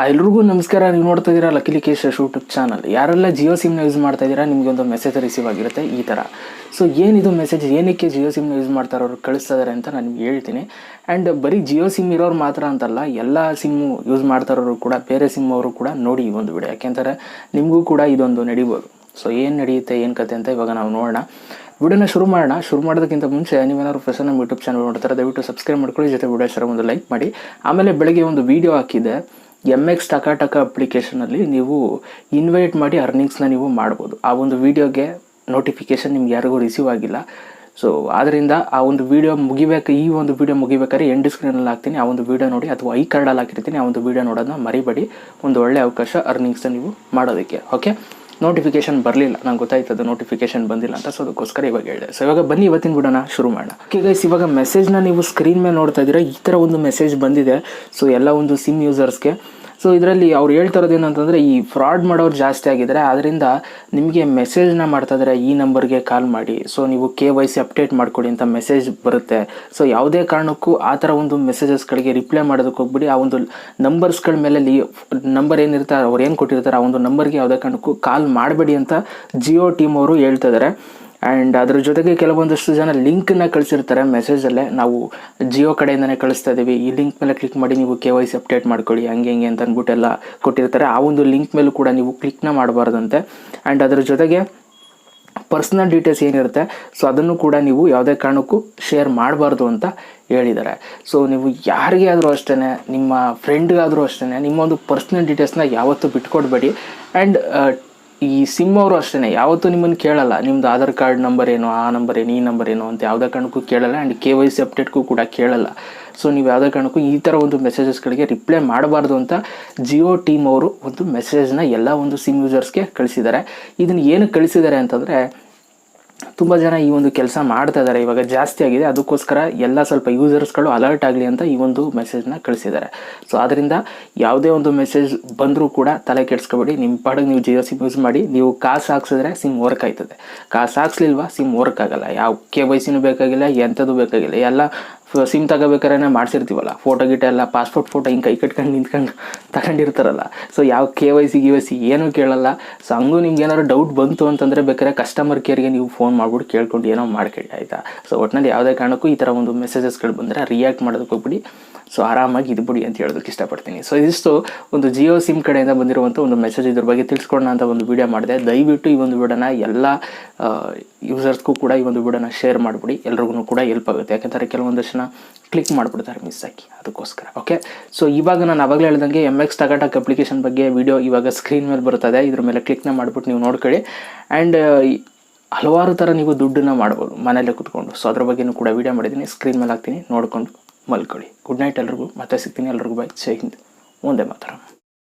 ಎಲ್ರಿಗೂ ನಮಸ್ಕಾರ. ನೀವು ನೋಡ್ತಾ ಇದ್ದೀರಾ ಲಕ್ಕೇಶ್ ಯೂಟ್ಯೂಬ್ ಚಾನಲ್. ಯಾರೆಲ್ಲ ಜಿಯೋ ಸಿಮ್ನ ಯೂಸ್ ಮಾಡ್ತಾ ಇದ್ದೀರಾ, ನಿಮಗೆ ಒಂದು ಮೆಸೇಜ್ ರಿಸೀವ್ ಆಗಿರುತ್ತೆ ಈ ಥರ. ಸೊ ಏನಿದು ಮೆಸೇಜ್, ಏನಕ್ಕೆ ಜಿಯೋ ಸಿಮ್ನ ಯೂಸ್ ಮಾಡ್ತಾರೋರು ಕಳಿಸ್ತಾ ಇದ್ದಾರೆ ಅಂತ ನಾನು ನಿಮ್ಗೆ ಹೇಳ್ತೀನಿ. ಆ್ಯಂಡ್ ಬರೀ ಜಿಯೋ ಸಿಮ್ ಇರೋರು ಮಾತ್ರ ಅಂತಲ್ಲ, ಎಲ್ಲ ಸಿಮ್ಮು ಯೂಸ್ ಮಾಡ್ತಾರೋರು ಕೂಡ, ಬೇರೆ ಸಿಮ್ ಅವರು ಕೂಡ ನೋಡಿ ಈ ಒಂದು ವಿಡಿಯೋ. ಯಾಕೆಂದರೆ ನಿಮಗೂ ಕೂಡ ಇದೊಂದು ನಡೀಬೋದು. ಸೊ ಏನು ನಡೆಯುತ್ತೆ, ಏನು ಕತೆ ಅಂತ ಇವಾಗ ನಾವು ನೋಡೋಣ. ವಿಡಿಯೋನ ಶುರು ಮಾಡೋದಕ್ಕಿಂತ ಮುಂಚೆ ನೀವೇನಾದ್ರು ಫಸ್ಟ್ ನಮ್ಮ ಯೂಟ್ಯೂಬ್ ಚಾನಲ್ ನೋಡ್ತಾರೆ, ದಯವಿಟ್ಟು ಸಬ್ಸ್ಕ್ರೈಬ್ ಮಾಡ್ಕೊಳ್ಳಿ, ಜೊತೆ ವಿಡಿಯೋ ಶೇರ್ ಒಂದು ಲೈಕ್ ಮಾಡಿ. ಆಮೇಲೆ ಬೆಳಗ್ಗೆ ಒಂದು ವೀಡಿಯೋ ಹಾಕಿದೆ, MX ಟಕ ಅಪ್ಲಿಕೇಶನಲ್ಲಿ ನೀವು ಇನ್ವೈಟ್ ಮಾಡಿ ಅರ್ನಿಂಗ್ಸ್ನ ನೀವು ಮಾಡ್ಬೋದು. ಆ ಒಂದು ವೀಡಿಯೋಗೆ ನೋಟಿಫಿಕೇಷನ್ ನಿಮ್ಗೆ ಯಾರಿಗೂ ರಿಸೀವ್ ಆಗಿಲ್ಲ. ಸೊ ಆದ್ದರಿಂದ ಆ ಒಂದು ವೀಡಿಯೋ ಈ ಒಂದು ವೀಡಿಯೋ ಮುಗಿಬೇಕಾದ್ರೆ ಎಂಡ್ ಸ್ಕ್ರೀನಲ್ಲಿ ಹಾಕ್ತೀನಿ, ಆ ಒಂದು ವೀಡಿಯೋ ನೋಡಿ, ಅಥವಾ ಐ ಕಾರ್ಡಲ್ಲಿ ಹಾಕಿರ್ತೀನಿ, ಆ ಒಂದು ವೀಡಿಯೋ ನೋಡೋದನ್ನ ಮರಿಬೇಡಿ. ಒಂದು ಒಳ್ಳೆ ಅವಕಾಶ ಅರ್ನಿಂಗ್ಸ್ನ ನೀವು ಮಾಡೋದಕ್ಕೆ. ಓಕೆ, ನೋಟಿಫಿಕೇಶನ್ ಬರಲಿಲ್ಲ, ನಂಗೆ ಗೊತ್ತಾಯ್ತದೆ ನೋಟಿಫಿಕೇಶನ್ ಬಂದಿಲ್ಲ ಅಂತ. ಸೊ ಅದಕ್ಕೋಸ್ಕರ ಇವಾಗ ಹೇಳಿದೆ. ಸೊ ಇವಾಗ ಬನ್ನಿ ಇವತ್ತಿನ ವಿಡಿಯೋನ ಶುರು ಮಾಡೋಣ. ಓಕೆ ಗೈಸ್, ಇವಾಗ ಮೆಸೇಜ್ನ ನೀವು ಸ್ಕ್ರೀನ್ ಮೇಲೆ ನೋಡ್ತಾ ಇದ್ದೀರಾ. ಈ ಥರ ಒಂದು ಮೆಸೇಜ್ ಬಂದಿದೆ. ಸೊ ಎಲ್ಲ ಒಂದು ಸಿಮ್ ಯೂಸರ್ಸ್ಗೆ. ಸೊ ಇದರಲ್ಲಿ ಅವ್ರು ಹೇಳ್ತಾ ಇರೋದು ಏನಂತಂದರೆ, ಈ ಫ್ರಾಡ್ ಮಾಡೋರು ಜಾಸ್ತಿ ಆಗಿದ್ದಾರೆ, ಆದ್ದರಿಂದ ನಿಮಗೆ ಮೆಸೇಜ್ನ ಮಾಡ್ತಾ ಇದ್ದಾರೆ, ಈ ನಂಬರ್ಗೆ ಕಾಲ್ ಮಾಡಿ, ಸೊ ನೀವು KYC ಅಪ್ಡೇಟ್ ಮಾಡಿಕೊಡಿ ಅಂತ ಮೆಸೇಜ್ ಬರುತ್ತೆ. ಸೊ ಯಾವುದೇ ಕಾರಣಕ್ಕೂ ಆ ಥರ ಒಂದು ಮೆಸೇಜಸ್ಗಳಿಗೆ ರಿಪ್ಲೈ ಮಾಡೋದಕ್ಕೆ ಹೋಗ್ಬಿಡಿ. ಆ ಒಂದು ನಂಬರ್ಸ್ಗಳ ಮೇಲೆ ನಂಬರ್ ಏನಿರ್ತಾರೆ, ಅವ್ರು ಏನು ಕೊಟ್ಟಿರ್ತಾರೆ, ಆ ಒಂದು ನಂಬರ್ಗೆ ಯಾವುದೇ ಕಾರಣಕ್ಕೂ ಕಾಲ್ ಮಾಡಬೇಡಿ ಅಂತ ಜಿಯೋ ಟೀಮ್ ಅವರು ಹೇಳ್ತಾ ಇದ್ದಾರೆ. ಆ್ಯಂಡ್ ಅದ್ರ ಜೊತೆಗೆ ಕೆಲವೊಂದಷ್ಟು ಜನ ಲಿಂಕನ್ನ ಕಳಿಸಿರ್ತಾರೆ ಮೆಸೇಜಲ್ಲೇ, ನಾವು ಜಿಯೋ ಕಡೆಯಿಂದನೇ ಕಳಿಸ್ತಾ ಇದ್ದೀವಿ, ಈ ಲಿಂಕ್ ಮೇಲೆ ಕ್ಲಿಕ್ ಮಾಡಿ ನೀವು KYC ಅಪ್ಡೇಟ್ ಮಾಡ್ಕೊಳ್ಳಿ, ಹಂಗೆ ಅಂತ ಅಂದ್ಬಿಟ್ಟೆಲ್ಲ ಕೊಟ್ಟಿರ್ತಾರೆ. ಆ ಒಂದು ಲಿಂಕ್ ಮೇಲೂ ಕೂಡ ನೀವು ಕ್ಲಿಕ್ನ ಮಾಡಬಾರ್ದಂತೆ. ಆ್ಯಂಡ್ ಅದ್ರ ಜೊತೆಗೆ ಪರ್ಸ್ನಲ್ ಡೀಟೇಲ್ಸ್ ಏನಿರುತ್ತೆ, ಸೊ ಅದನ್ನು ಕೂಡ ನೀವು ಯಾವುದೇ ಕಾರಣಕ್ಕೂ ಶೇರ್ ಮಾಡಬಾರ್ದು ಅಂತ ಹೇಳಿದ್ದಾರೆ. ಸೊ ನೀವು ಯಾರಿಗೇ ಆದರೂ ಅಷ್ಟೇ, ನಿಮ್ಮ ಫ್ರೆಂಡ್ಗಾದರೂ ಅಷ್ಟೇ, ನಿಮ್ಮ ಒಂದು ಪರ್ಸ್ನಲ್ ಡೀಟೇಲ್ಸ್ನ ಯಾವತ್ತೂ ಬಿಟ್ಕೊಡ್ಬೇಡಿ. ಆ್ಯಂಡ್ ಈ ಸಿಮ್ ಅವರು ಅಷ್ಟೇ ಯಾವತ್ತೂ ನಿಮ್ಮನ್ನು ಕೇಳಲ್ಲ, ನಿಮ್ಮದು ಆಧಾರ್ ಕಾರ್ಡ್ ನಂಬರ್ ಏನು, ಆ ನಂಬರ್ ಏನು, ಈ ನಂಬರ್ ಏನು ಅಂತ ಯಾವುದೇ ಕಾರಣಕ್ಕೂ ಕೇಳಲ್ಲ. ಆ್ಯಂಡ್ KYC ಅಪ್ಡೇಟ್ಗೂ ಕೂಡ ಕೇಳಲ್ಲ. ಸೊ ನೀವು ಯಾವುದೇ ಕಾರಣಕ್ಕೂ ಈ ಥರ ಒಂದು ಮೆಸೇಜಸ್ಗಳಿಗೆ ರಿಪ್ಲೈ ಮಾಡಬಾರ್ದು ಅಂತ ಜಿಯೋ ಟೀಮ್ ಅವರು ಒಂದು ಮೆಸೇಜ್ನ ಎಲ್ಲ ಒಂದು ಸಿಮ್ ಯೂಸರ್ಸ್ಗೆ ಕಳಿಸಿದ್ದಾರೆ. ಇದನ್ನು ಏನು ಕಳಿಸಿದ್ದಾರೆ ಅಂತಂದರೆ, ತುಂಬ ಜನ ಈ ಒಂದು ಕೆಲಸ ಮಾಡ್ತಾ ಇದ್ದಾರೆ, ಇವಾಗ ಜಾಸ್ತಿ ಆಗಿದೆ, ಅದಕ್ಕೋಸ್ಕರ ಎಲ್ಲ ಸ್ವಲ್ಪ ಯೂಸರ್ಸ್ಗಳು ಅಲರ್ಟ್ ಆಗಲಿ ಅಂತ ಈ ಒಂದು ಮೆಸೇಜ್ನ ಕಳಿಸಿದ್ದಾರೆ. ಸೊ ಆದ್ದರಿಂದ ಯಾವುದೇ ಒಂದು ಮೆಸೇಜ್ ಬಂದರೂ ಕೂಡ ತಲೆ ಕೆಡಿಸ್ಕೊಬೇಡಿ, ನಿಮ್ಮ ಪಾಡಿಗೆ ನೀವು ಜಿಯೋ ಸಿಮ್ ಯೂಸ್ ಮಾಡಿ. ನೀವು ಕಾಸು ಹಾಕ್ಸಿದ್ರೆ ಸಿಮ್ ವರ್ಕ್ ಆಯ್ತದೆ, ಕಾಸು ಹಾಕ್ಸ್ಲಿಲ್ವಾ ಸಿಮ್ ವರ್ಕ್ ಆಗಲ್ಲ. ಯಾವ KYCನೂ ಬೇಕಾಗಿಲ್ಲ, ಎಂಥದ್ದು ಬೇಕಾಗಿಲ್ಲ. ಎಲ್ಲ ಸಿಮ್ ತಗೋಬೇಕಾದ್ರೆ ಮಾಡಿಸಿರ್ತೀವಲ್ಲ, ಫೋಟೋ ಗಿಟ ಎಲ್ಲ, ಪಾಸ್ಪೋರ್ಟ್ ಫೋಟೋ ಹಿಂಗೆ ಕೈ ಕಟ್ಕೊಂಡು ನಿಂತ್ಕೊಂಡು ತಗೊಂಡಿರ್ತಾರಲ್ಲ. ಸೊ ಯಾವ KYC ಏನೂ ಕೇಳಲ್ಲ. ಸೊ ಹಂಗೂ ನಿಮ್ಗೆ ಏನಾದ್ರು ಡೌಟ್ ಬಂತು ಅಂತಂದರೆ ಬೇಕಾದ್ರೆ ಕಸ್ಟಮರ್ ಕೇರ್ಗೆ ನೀವು ಫೋನ್ ಮಾಡ್ಬಿಟ್ಟು ಕೇಳ್ಕೊಂಡು ಏನೋ ಮಾಡ್ಕೊಳ್ಳಿ, ಆಯಿತಾ. ಸೊ ಒಟ್ಟಿನಲ್ಲಿ ಯಾವುದೇ ಕಾರಣಕ್ಕೂ ಈ ಥರ ಒಂದು ಮೆಸೇಜಸ್ಗಳು ಬಂದರೆ ರಿಯಾಕ್ಟ್ ಮಾಡೋದಕ್ಕೆ ಹೋಗ್ಬಿಡಿ. ಸೊ ಆರಾಮಾಗಿ ಇದ್ಬಿಡಿ ಅಂತ ಹೇಳೋದಕ್ಕೆ ಇಷ್ಟಪಡ್ತೀನಿ. ಸೊ ಇದಿಷ್ಟು ಒಂದು ಜಿಯೋ ಸಿಮ್ ಕಡೆಯಿಂದ ಬಂದಿರುವಂಥ ಒಂದು ಮೆಸೇಜ್, ಇದ್ರ ಬಗ್ಗೆ ತಿಳಿಸ್ಕೊಡೋಣ ಅಂತ ಒಂದು ವಿಡಿಯೋ ಮಾಡಿದೆ. ದಯವಿಟ್ಟು ಈ ಒಂದು ವಿಡಿಯೋನ ಎಲ್ಲ ಯೂಸರ್ಸ್ಗೂ ಕೂಡ ಈ ಒಂದು ವಿಡಿಯೋನ ಶೇರ್ ಮಾಡಿಬಿಡಿ, ಎಲ್ರಿಗೂ ಕೂಡ ಹೆಲ್ಪ್ ಆಗುತ್ತೆ. ಯಾಕೆಂದರೆ ಕೆಲವೊಂದಷ್ಟು ಜನ ಕ್ಲಿಕ್ ಮಾಡಿಬಿಡ್ತಾರೆ ಮಿಸ್ ಆಗಿ, ಅದಕ್ಕೋಸ್ಕರ. ಓಕೆ, ಸೊ ಇವಾಗ ನಾನು ಅವಾಗಲೇ ಹೇಳ್ದಂಗೆ MX ಟಕ ಅಪ್ಲಿಕೇಶನ್ ಬಗ್ಗೆ ವಿಡಿಯೋ ಇವಾಗ ಸ್ಕ್ರೀನ್ ಮೇಲೆ ಬರ್ತದೆ, ಇದ್ರ ಮೇಲೆ ಕ್ಲಿಕ್ನ ಮಾಡಿಬಿಟ್ಟು ನೀವು ನೋಡ್ಕೊಳ್ಳಿ. ಆ್ಯಂಡ್ ಹಲವಾರು ಥರ ನೀವು ದುಡ್ಡನ್ನು ಮಾಡ್ಬೋದು ಮನೇಲೆ ಕೂತ್ಕೊಂಡು. ಸೊ ಅದ್ರ ಬಗ್ಗೆಯೂ ಕೂಡ ವಿಡಿಯೋ ಮಾಡಿದ್ದೀನಿ, ಸ್ಕ್ರೀನ್ ಮೇಲೆ ಹಾಕ್ತೀನಿ, ನೋಡಿಕೊಂಡು ಮಲ್ಕೊಳ್ಳಿ. ಗುಡ್ ನೈಟ್ ಎಲ್ರಿಗೂ, ಮತ್ತೆ ಸಿಗ್ತೀನಿ. ಎಲ್ರಿಗೂ ಬೈ, ಜೈ ಹಿಂದ್, ಒಂದೇ ಮಾತ್ರ.